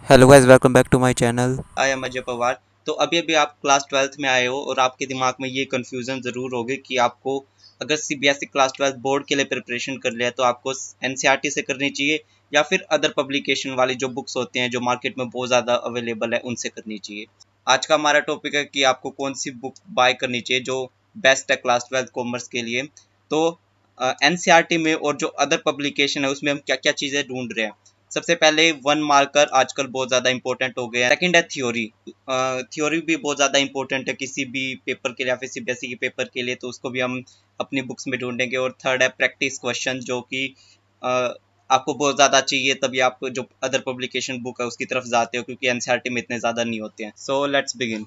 Hello guys, welcome back to my channel. I am Ajay Pawar. तो अभी अभी आप क्लास ट्वेल्थ में आए हो और आपके दिमाग में ये कन्फ्यूज़न ज़रूर होगी कि आपको अगर सीबीएसई क्लास ट्वेल्थ बोर्ड के लिए प्रिपरेशन कर लिया तो आपको एनसीईआरटी से करनी चाहिए या फिर अदर पब्लिकेशन वाली जो बुक्स होते हैं जो मार्केट में बहुत ज़्यादा अवेलेबल है उनसे करनी चाहिए। आज का हमारा टॉपिक है कि आपको कौन सी बुक बाय करनी चाहिए जो बेस्ट है क्लास ट्वेल्थ कॉमर्स के लिए। तो एनसीईआरटी में और जो अदर पब्लिकेशन है उसमें हम क्या क्या चीज़ें ढूंढ रहे हैं। सबसे पहले वन मार्कर आजकल बहुत ज़्यादा इंपॉर्टेंट हो गया है। सेकंड है थ्योरी। थ्योरी भी बहुत ज़्यादा इंपॉर्टेंट है किसी भी पेपर के लिए या फिर सीबीएसई के पेपर के लिए, तो उसको भी हम अपनी बुक्स में ढूंढेंगे। और थर्ड है प्रैक्टिस क्वेश्चन, जो कि आपको बहुत ज़्यादा चाहिए तभी आप जो अदर पब्लिकेशन बुक है उसकी तरफ जाते हो, क्योंकि एनसीईआरटी में इतने ज़्यादा नहीं होते हैं। So let's begin.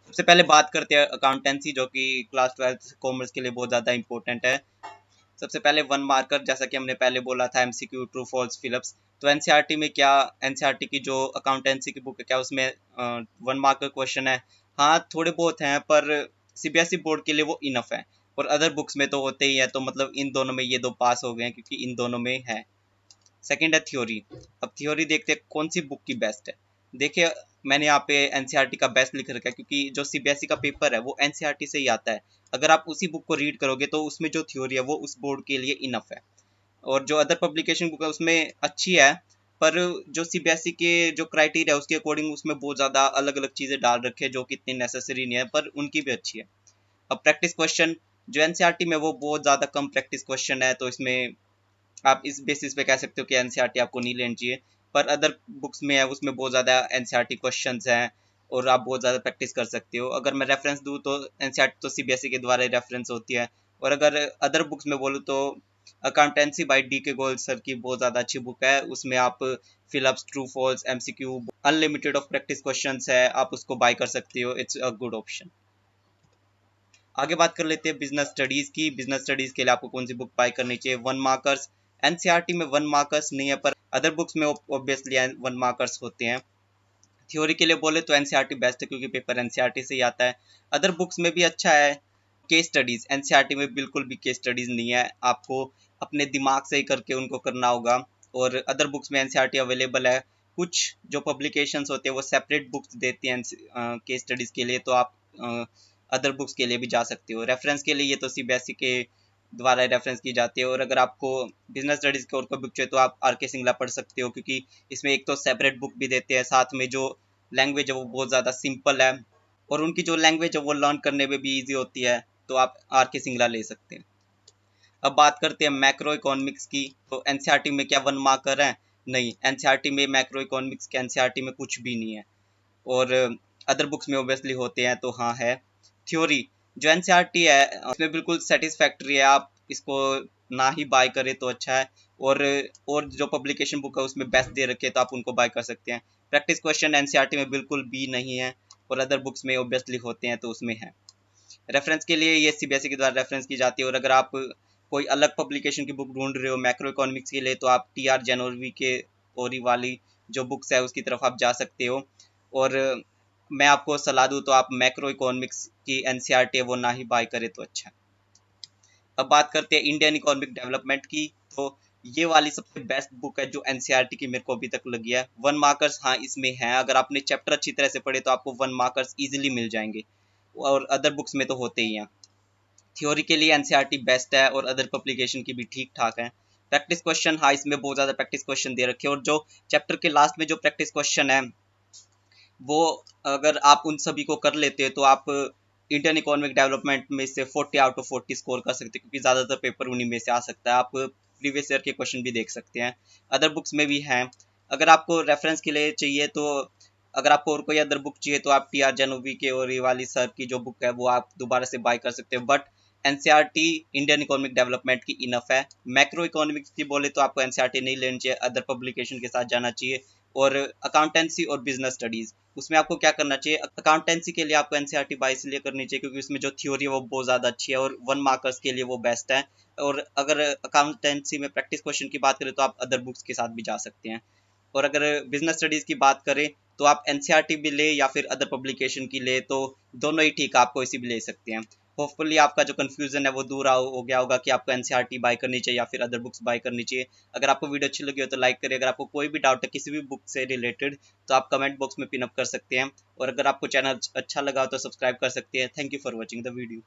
सबसे पहले बात करते हैं अकाउंटेंसी, जो कि क्लास ट्वेल्थ कॉमर्स के लिए बहुत ज़्यादा इंपॉर्टेंट है। सबसे पहले वन मार्कर, जैसा कि हमने पहले बोला था, एमसीक्यू, ट्रू फॉल्स, फिलिप्स। तो एनसीईआरटी में क्या, एनसीईआरटी की जो अकाउंटेंसी की बुक है क्या उसमें वन मार्कर क्वेश्चन है? हाँ, थोड़े बहुत हैं, पर सीबीएसई बोर्ड के लिए वो इनफ है। और अदर बुक्स में तो होते ही है, तो मतलब इन दोनों में ये दो पास हो गए हैं क्योंकि इन दोनों में है। सेकंड है थ्योरी। अब थ्योरी देखते हैं कौन सी बुक की बेस्ट है। देखिए, मैंने यहाँ पे एनसीईआरटी का बेस्ट लिख रखा है क्योंकि जो सीबीएसई का पेपर है वो एनसीईआरटी से ही आता है। अगर आप उसी बुक को रीड करोगे तो उसमें जो थ्योरी है वो उस बोर्ड के लिए इनफ है। और जो अदर पब्लिकेशन बुक है उसमें अच्छी है, पर जो सीबीएसई के जो क्राइटेरिया है उसके अकॉर्डिंग उसमें बहुत ज़्यादा अलग अलग चीज़ें डाल रखे हैं जो कि इतनी नेसेसरी नहीं है, पर उनकी भी अच्छी है। अब प्रैक्टिस क्वेश्चन, जो एनसीईआरटी में वो बहुत ज़्यादा कम प्रैक्टिस क्वेश्चन है, तो इसमें आप इस बेसिस पे कह सकते हो कि एनसीईआरटी आपको नहीं लेनी चाहिए। पर अदर बुक्स में है उसमें बहुत ज़्यादा एनसीईआरटी क्वेश्चंस हैं और आप बहुत ज़्यादा प्रैक्टिस कर सकते हो। अगर मैं रेफरेंस दूँ तो एनसीईआरटी तो सीबीएसई के द्वारा रेफरेंस होती है। और अगर अदर बुक्स में बोलूँ तो अकाउंटेंसी बाय डी के गोयल सर की बहुत ज़्यादा अच्छी बुक है। उसमें आप fill ups, true false, MCQ, unlimited of practice questions है, आप उसको बाय कर सकते हो। It's a good option. आगे बात कर लेते हैं बिजनेस स्टडीज की। बिजनेस स्टडीज के लिए आपको कौन सी बुक बाय करनी चाहिए? One markers. एनसीईआरटी में वन मार्कर्स नहीं है, पर अदर बुक्स में ऑब्वियसली वन मार्कर्स होते हैं। थ्योरी के लिए बोले तो एनसीईआरटी बेस्ट है क्योंकि पेपर एनसीईआरटी से ही आता है। अदर बुक्स में भी अच्छा है। केस स्टडीज, एनसीईआरटी में बिल्कुल भी केस स्टडीज नहीं है, आपको अपने दिमाग से ही करके उनको करना होगा। और अदर बुक्स में एनसीईआरटी अवेलेबल है। कुछ जो पब्लिकेशंस होते हैं वो सेपरेट बुक्स देती हैं केस स्टडीज के लिए, तो आप अदर बुक्स के लिए भी जा सकते हो। रेफरेंस के लिए ये तो सीबीएसई के द्वारा रेफरेंस की जाती है। और अगर आपको बिजनेस स्टडीज की और कोई बुक चाहिए तो आप आर के सिंगला पढ़ सकते हो, क्योंकि इसमें एक तो सेपरेट बुक भी देते हैं, साथ में जो लैंग्वेज है वो बहुत ज़्यादा सिंपल है और उनकी जो लैंग्वेज है वो लर्न करने में भी ईजी होती है, तो आप आर के सिंगला ले सकते हैं। अब बात करते हैं मैक्रो इकोनॉमिक्स की। तो एनसीईआरटी में क्या वन मार्कर है? नहीं, एनसीईआरटी में मैक्रो इकोनॉमिक्स के एनसीईआरटी में कुछ भी नहीं है। और अदर बुक्स में ऑब्वियसली होते हैं, तो हाँ है। थ्योरी, जो एनसीईआरटी है उसमें बिल्कुल सेटिस्फैक्ट्री है, आप इसको ना ही बाय करें तो अच्छा है। और जो पब्लिकेशन बुक है उसमें बेस्ट दे रखे तो आप उनको बाय कर सकते हैं। प्रैक्टिस क्वेश्चन एनसीईआरटी में बिल्कुल भी नहीं है और अदर बुक्स में ऑब्वियसली होते हैं, तो उसमें है। रेफरेंस के लिए ये सीबीएसई के द्वारा रेफरेंस की जाती है। और अगर आप कोई अलग पब्लिकेशन की बुक ढूंढ रहे हो मैक्रो इकोनॉमिक्स के लिए, तो आप टी आर जेनोरवी के ओरी वाली जो बुक्स है उसकी तरफ आप जा सकते हो। और मैं आपको सलाह दूँ तो आप मैक्रो इकोनॉमिक्स की एनसीईआरटी है वो ना ही बाय करें तो अच्छा है। अब बात करते हैं इंडियन इकोनॉमिक डेवलपमेंट की। तो ये वाली सबसे बेस्ट बुक है जो एनसीईआरटी की मेरे को अभी तक लगी है। वन मार्कर्स हाँ इसमें है, अगर आपने चैप्टर अच्छी तरह से पढ़े तो आपको वन मार्कर्स इजीली मिल जाएंगे और अदर बुक्स में तो होते ही हैं। थ्योरी के लिए एनसीईआरटी बेस्ट है और अदर पब्लिकेशन की भी ठीक ठाक है। प्रैक्टिस क्वेश्चन, हाँ इसमें बहुत ज़्यादा प्रैक्टिस क्वेश्चन दे रखे हैं। और जो चैप्टर के लास्ट में जो प्रैक्टिस क्वेश्चन है वो अगर आप उन सभी को कर लेते हैं तो आप इंडियन इकोनॉमिक डेवलपमेंट में से 40 आउट ऑफ 40 स्कोर कर सकते हैं, क्योंकि ज़्यादातर पेपर उन्हीं में से आ सकता है। आप प्रीवियस ईयर के क्वेश्चन भी देख सकते हैं, अदर बुक्स में भी हैं। अगर आपको रेफरेंस के लिए चाहिए तो, अगर आपको और कोई अदर बुक चाहिए तो आप टी आर जनोवी के और ये वाली सर की जो बुक है वो आप दोबारा से बाय कर सकते हो। But NCERT Indian economic development की इनफ है। मैक्रो इकोनॉमिक्स की बोले तो आपको एनसीईआरटी नहीं लेनी चाहिए, अदर पब्लिकेशन के साथ जाना चाहिए। और अकाउंटेंसी और बिजनेस स्टडीज, उसमें आपको क्या करना चाहिए? अकाउंटेंसी के लिए आपको एनसीईआरटी बाय इसलिए करनी चाहिए क्योंकि उसमें जो थ्योरी है वो बहुत ज़्यादा अच्छी है और वन मार्कर्स के लिए वो बेस्ट है। और अगर अकाउंटेंसी में प्रैक्टिस क्वेश्चन की बात करें तो आप अदर बुक्स के साथ भी जा सकते हैं। और अगर बिजनेस स्टडीज़ की बात करें तो आप एनसीईआरटी भी ले या फिर अदर पब्लिकेशन की ले, तो दोनों ही ठीक, आपको इसी भी ले सकते हैं। होपफुली आपका जो कन्फ्यूजन है वो दूर हो गया होगा कि आपको एनसीईआरटी बाय करनी चाहिए या फिर अदर बुक्स बाय करनी चाहिए। अगर आपको वीडियो अच्छी लगी हो तो लाइक करिए। अगर आपको कोई भी डाउट है किसी भी बुक से रिलेटेड तो आप कमेंट बॉक्स में पिन अप कर सकते हैं। और अगर आपको चैनल अच्छा लगा हो तो सब्सक्राइब कर सकते हैं। Thank you for watching the video.